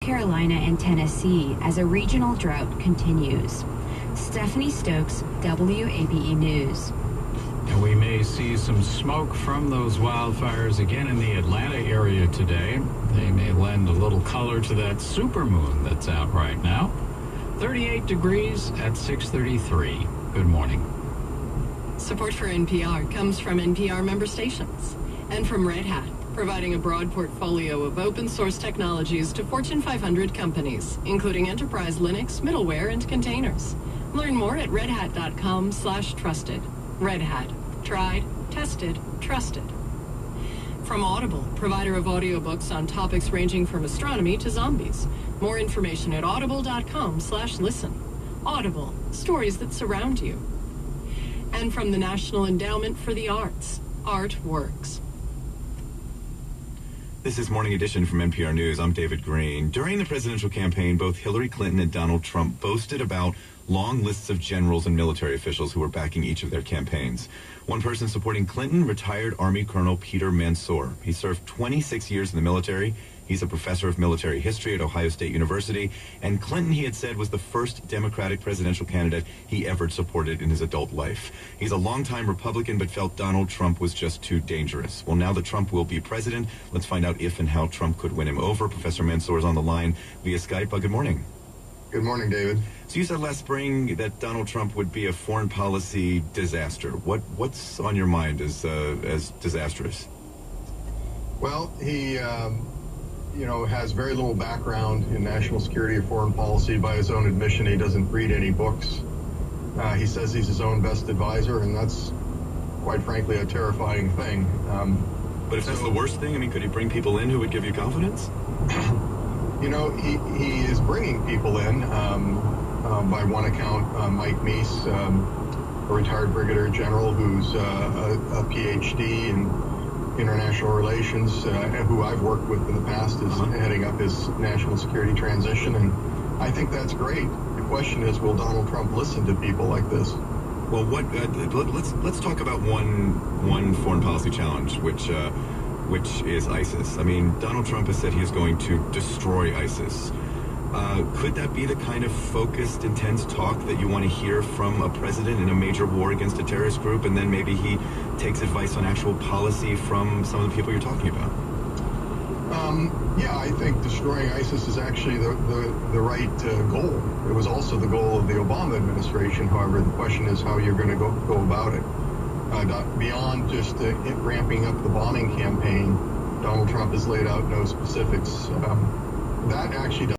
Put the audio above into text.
Carolina and Tennessee as a regional drought continues. Stephanie Stokes, WABE News. And we may see some smoke from those wildfires again in the Atlanta area today. They may lend a little color to that supermoon that's out right now. 38 degrees at 6:33. Good morning. Support for NPR comes from NPR member stations and from Red Hat, providing a broad portfolio of open source technologies to Fortune 500 companies, including enterprise Linux, middleware, and containers. Learn more at redhat.com/trusted. Red Hat. Tried, tested, trusted. From Audible, provider of audiobooks on topics ranging from astronomy to zombies. More information at audible.com/listen. Audible, stories that surround you. And from the National Endowment for the Arts, Art Works. This is Morning Edition from NPR News. I'm David Green. During the presidential campaign, both Hillary Clinton and Donald Trump boasted about long lists of generals and military officials who were backing each of their campaigns. One person supporting Clinton, retired Army Colonel Peter Mansour. He served 26 years in the military. He's a professor of military history at Ohio State University. And Clinton, he had said, was the first Democratic presidential candidate he ever supported in his adult life. He's a longtime Republican, but felt Donald Trump was just too dangerous. Well, now that Trump will be president, let's find out if and how Trump could win him over. Professor Mansour is on the line via Skype. Good morning. Good morning, David. So you said last spring that Donald Trump would be a foreign policy disaster. What's on your mind as disastrous? Well, he has very little background in national security or foreign policy. By his own admission, he doesn't read any books. He says he's his own best advisor, and that's, quite frankly, a terrifying thing. But if that's the worst thing, I mean, could he bring people in who would give you confidence? He is bringing people in. By one account, Mike Meese, a retired brigadier general who's a PhD in international relations, who I've worked with in the past, is heading up his national security transition, and I think that's great. The question is, will Donald Trump listen to people like this? Well, let's talk about one foreign policy challenge, which is ISIS. I mean, Donald Trump has said he is going to destroy ISIS. Could that be the kind of focused, intense talk that you want to hear from a president in a major war against a terrorist group, and then maybe he takes advice on actual policy from some of the people you're talking about? Yeah, I think destroying ISIS is actually the right goal. It was also the goal of the Obama administration. However, the question is how you're going to go about it. Beyond just ramping up the bombing campaign, Donald Trump has laid out no specifics. That actually